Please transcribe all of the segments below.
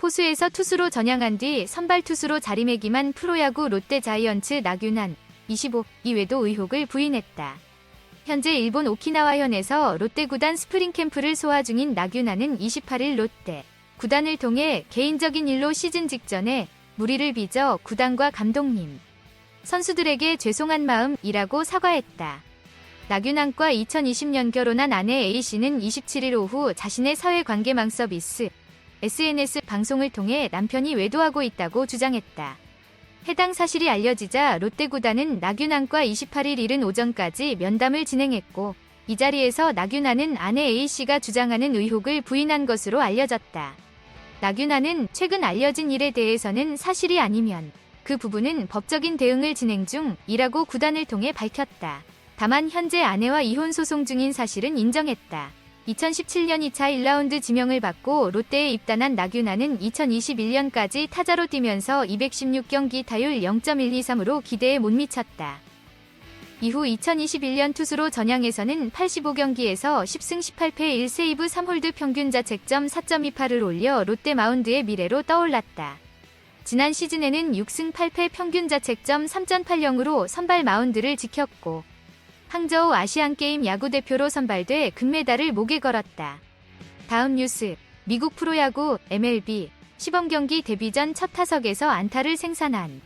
포수에서 투수로 전향한 뒤 선발 투수로 자리매김한 프로야구 롯데 자이언츠 나균안 25 이외도 의혹을 부인했다. 현재 일본 오키나와현에서 롯데 구단 스프링 캠프를 소화 중인 나균안은 28일 롯데 구단을 통해 개인적인 일로 시즌 직전에 무리를 빚어 구단과 감독님, 선수들에게 죄송한 마음이라고 사과했다. 나균안과 2020년 결혼한 아내 A씨는 27일 오후 자신의 사회관계망 서비스 SNS 방송을 통해 남편이 외도하고 있다고 주장했다. 해당 사실이 알려지자 롯데 구단은 나균안과 28일 이른 오전까지 면담을 진행했고 이 자리에서 나균안은 아내 A씨가 주장하는 의혹을 부인한 것으로 알려졌다. 나균안은 최근 알려진 일에 대해서는 사실이 아니면 그 부분은 법적인 대응을 진행 중이라고 구단을 통해 밝혔다. 다만 현재 아내와 이혼 소송 중인 사실은 인정했다. 2017년 2차 1라운드 지명을 받고 롯데에 입단한 나균안은 2021년까지 타자로 뛰면서 216경기 타율 0.123으로 기대에 못 미쳤다. 이후 2021년 투수로 전향해서는 85경기에서 10승 18패 1세이브 3홀드 평균 자책점 4.28을 올려 롯데 마운드의 미래로 떠올랐다. 지난 시즌에는 6승 8패 평균 자책점 3.80으로 선발 마운드를 지켰고 항저우 아시안게임 야구대표로 선발돼 금메달을 목에 걸었다. 다음 뉴스, 미국 프로야구 MLB 시범경기 데뷔 전 첫 타석에서 안타를 생산한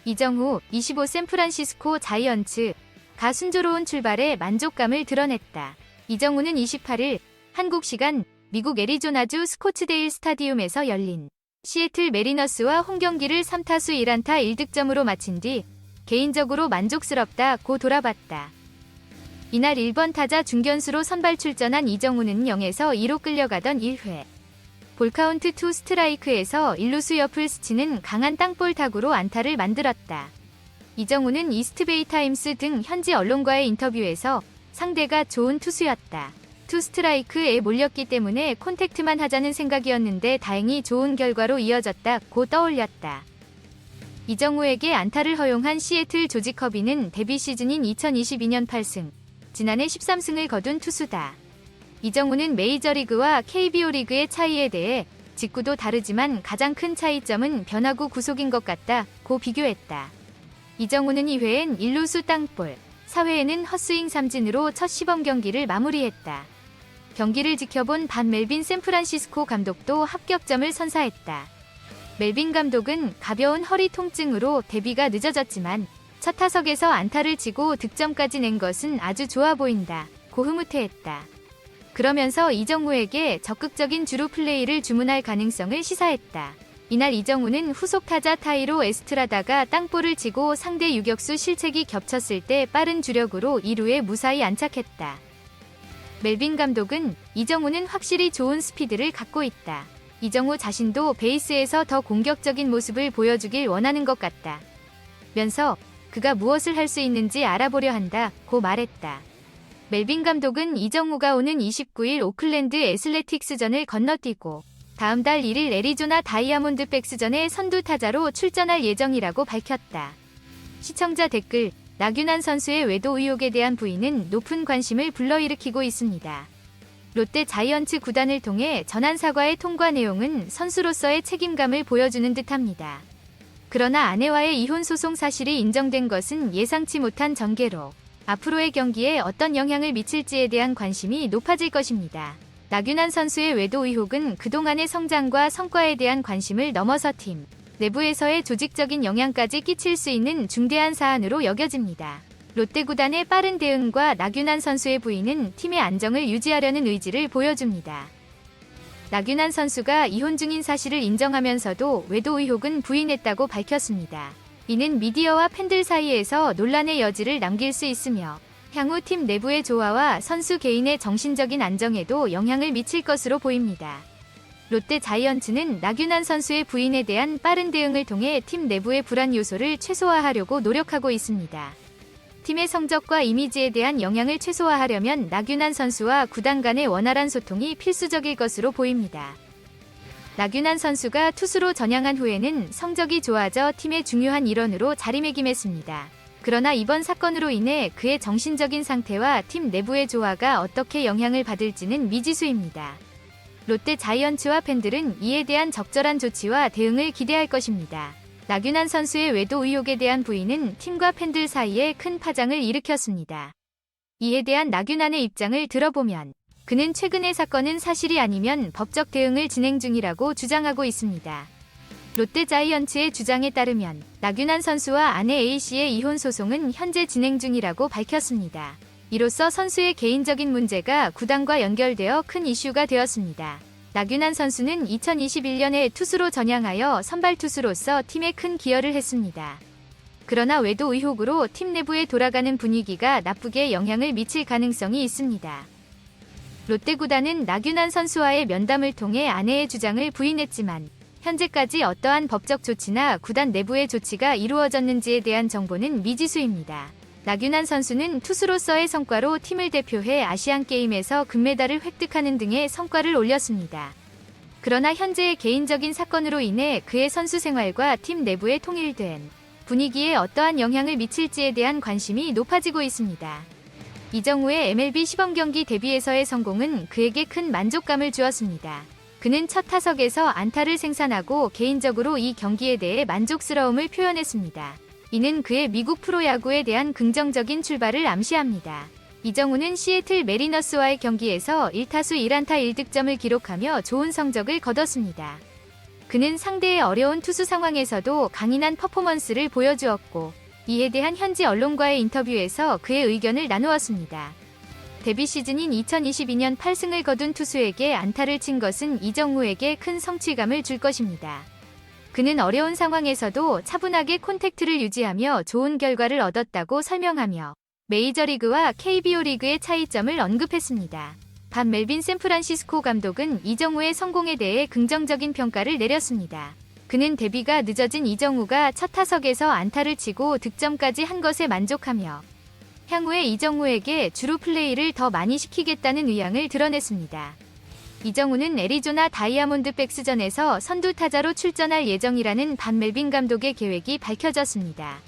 이정후 25 샌프란시스코 자이언츠가 순조로운 출발에 만족감을 드러냈다. 이정후는 28일 한국 시간 미국 애리조나주 스코츠데일 스타디움에서 열린 시애틀 메리너스와 홈경기를 3타수 1안타 1득점으로 마친 뒤 개인적으로 만족스럽다고 돌아봤다. 이날 1번 타자 중견수로 선발 출전한 이정후는 0에서 2로 끌려가던 1회 볼카운트 2 스트라이크에서 1루수 옆을 스치는 강한 땅볼 타구로 안타를 만들었다. 이정후는 이스트베이 타임스 등 현지 언론과의 인터뷰에서 상대가 좋은 투수였다. 2 스트라이크에 몰렸기 때문에 콘택트만 하자는 생각이었는데 다행히 좋은 결과로 이어졌다고 떠올렸다. 이정후에게 안타를 허용한 시애틀 조지 커비는 데뷔 시즌인 2022년 8승, 지난해 13승을 거둔 투수다. 이정후는 메이저리그와 KBO 리그의 차이에 대해 직구도 다르지만 가장 큰 차이점은 변화구 구속인 것 같다고 비교했다. 이정후는 2회엔 1루수 땅볼, 4회에는 헛스윙 삼진으로 첫 시범 경기를 마무리했다. 경기를 지켜본 반 멜빈 샌프란시스코 감독도 합격점을 선사했다. 멜빈 감독은 가벼운 허리 통증으로 데뷔가 늦어졌지만 첫 타석에서 안타를 치고 득점까지 낸 것은 아주 좋아 보인다고 흐뭇해했다. 그러면서 이정후에게 적극적인 주루 플레이를 주문할 가능성을 시사했다. 이날 이정후는 후속 타자 타이로 에스트라다가 땅볼을 치고 상대 유격수 실책이 겹쳤을 때 빠른 주력으로 2루에 무사히 안착했다. 멜빈 감독은 이정후는 확실히 좋은 스피드를 갖고 있다. 이정후 자신도 베이스에서 더 공격적인 모습을 보여주길 원하는 것 같다. 면서 그가 무엇을 할 수 있는지 알아보려 한다고 말했다. 멜빈 감독은 이정후가 오는 29일 오클랜드 애슬레틱스전을 건너뛰고 다음 달 1일 애리조나 다이아몬드백스전에 선두 타자로 출전할 예정이라고 밝혔다. 시청자 댓글, 나균안 선수의 외도 의혹에 대한 부인은 높은 관심을 불러일으키고 있습니다. 롯데 자이언츠 구단을 통해 전한 사과의 통과 내용은 선수로서의 책임감을 보여주는 듯합니다. 그러나 아내와의 이혼 소송 사실이 인정된 것은 예상치 못한 전개로 앞으로의 경기에 어떤 영향을 미칠지에 대한 관심이 높아질 것입니다. 나균안 선수의 외도 의혹은 그동안의 성장과 성과에 대한 관심을 넘어서 팀 내부에서의 조직적인 영향까지 끼칠 수 있는 중대한 사안으로 여겨집니다. 롯데 구단의 빠른 대응과 나균안 선수의 부인은 팀의 안정을 유지하려는 의지를 보여줍니다. 나균안 선수가 이혼 중인 사실을 인정하면서도 외도 의혹은 부인했다고 밝혔습니다. 이는 미디어와 팬들 사이에서 논란의 여지를 남길 수 있으며 향후 팀 내부의 조화와 선수 개인의 정신적인 안정에도 영향을 미칠 것으로 보입니다. 롯데 자이언츠는 나균안 선수의 부인에 대한 빠른 대응을 통해 팀 내부의 불안 요소를 최소화하려고 노력하고 있습니다. 팀의 성적과 이미지에 대한 영향을 최소화하려면 나균안 선수와 구단 간의 원활한 소통이 필수적일 것으로 보입니다. 나균안 선수가 투수로 전향한 후에는 성적이 좋아져 팀의 중요한 일원으로 자리매김했습니다. 그러나 이번 사건으로 인해 그의 정신적인 상태와 팀 내부의 조화가 어떻게 영향을 받을지는 미지수입니다. 롯데 자이언츠와 팬들은 이에 대한 적절한 조치와 대응을 기대할 것입니다. 나균안 선수의 외도 의혹에 대한 부인은 팀과 팬들 사이에 큰 파장을 일으켰습니다. 이에 대한 나균안의 입장을 들어보면 그는 최근의 사건은 사실이 아니면 법적 대응을 진행 중이라고 주장하고 있습니다. 롯데 자이언츠의 주장에 따르면 나균안 선수와 아내 A씨의 이혼 소송은 현재 진행 중이라고 밝혔습니다. 이로써 선수의 개인적인 문제가 구단과 연결되어 큰 이슈가 되었습니다. 나균안 선수는 2021년에 투수로 전향하여 선발 투수로서 팀에 큰 기여를 했습니다. 그러나 외도 의혹으로 팀 내부에 돌아가는 분위기가 나쁘게 영향을 미칠 가능성이 있습니다. 롯데 구단은 나균안 선수와의 면담을 통해 아내의 주장을 부인했지만 현재까지 어떠한 법적 조치나 구단 내부의 조치가 이루어졌는지에 대한 정보는 미지수입니다. 나균안 선수는 투수로서의 성과로 팀을 대표해 아시안게임에서 금메달을 획득하는 등의 성과를 올렸습니다. 그러나 현재의 개인적인 사건으로 인해 그의 선수 생활과 팀 내부의 통일된 분위기에 어떠한 영향을 미칠지에 대한 관심이 높아지고 있습니다. 이정우의 MLB 시범경기 데뷔에서의 성공은 그에게 큰 만족감을 주었습니다. 그는 첫 타석에서 안타를 생산하고 개인적으로 이 경기에 대해 만족스러움을 표현했습니다. 이는 그의 미국 프로야구에 대한 긍정적인 출발을 암시합니다. 이정우는 시애틀 메리너스와의 경기에서 1타수 1안타 1득점을 기록하며 좋은 성적을 거뒀습니다. 그는 상대의 어려운 투수 상황에서도 강인한 퍼포먼스를 보여주었고 이에 대한 현지 언론과의 인터뷰에서 그의 의견을 나누었습니다. 데뷔 시즌인 2022년 8승을 거둔 투수에게 안타를 친 것은 이정우에게 큰 성취감을 줄 것입니다. 그는 어려운 상황에서도 차분하게 콘택트를 유지하며 좋은 결과를 얻었다고 설명하며 메이저리그와 KBO 리그의 차이점을 언급했습니다. 반 멜빈 샌프란시스코 감독은 이정우의 성공에 대해 긍정적인 평가를 내렸습니다. 그는 데뷔가 늦어진 이정우가 첫 타석에서 안타를 치고 득점까지 한 것에 만족하며 향후에 이정우에게 주루 플레이를 더 많이 시키겠다는 의향을 드러냈습니다. 이정우는 애리조나 다이아몬드백스전에서 선두 타자로 출전할 예정이라는 반 멜빈 감독의 계획이 밝혀졌습니다.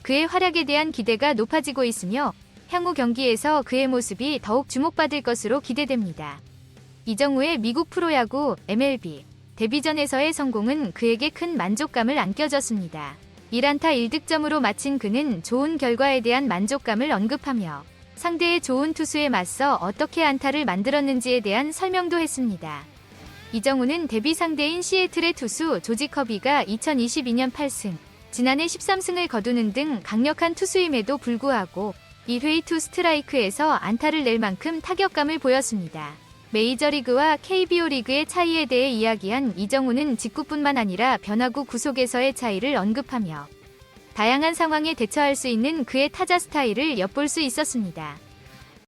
그의 활약에 대한 기대가 높아지고 있으며 향후 경기에서 그의 모습이 더욱 주목받을 것으로 기대됩니다. 이정우의 미국 프로야구 MLB 데뷔전에서의 성공은 그에게 큰 만족감을 안겨줬습니다. 1안타 1득점으로 마친 그는 좋은 결과에 대한 만족감을 언급하며 상대의 좋은 투수에 맞서 어떻게 안타를 만들었는지에 대한 설명도 했습니다. 이정우는 데뷔 상대인 시애틀의 투수 조지 커비가 2022년 8승, 지난해 13승을 거두는 등 강력한 투수임에도 불구하고 1회 2 스트라이크에서 안타를 낼 만큼 타격감을 보였습니다. 메이저리그와 KBO 리그의 차이에 대해 이야기한 이정우는 직구뿐만 아니라 변화구 구속에서의 차이를 언급하며 다양한 상황에 대처할 수 있는 그의 타자 스타일을 엿볼 수 있었습니다.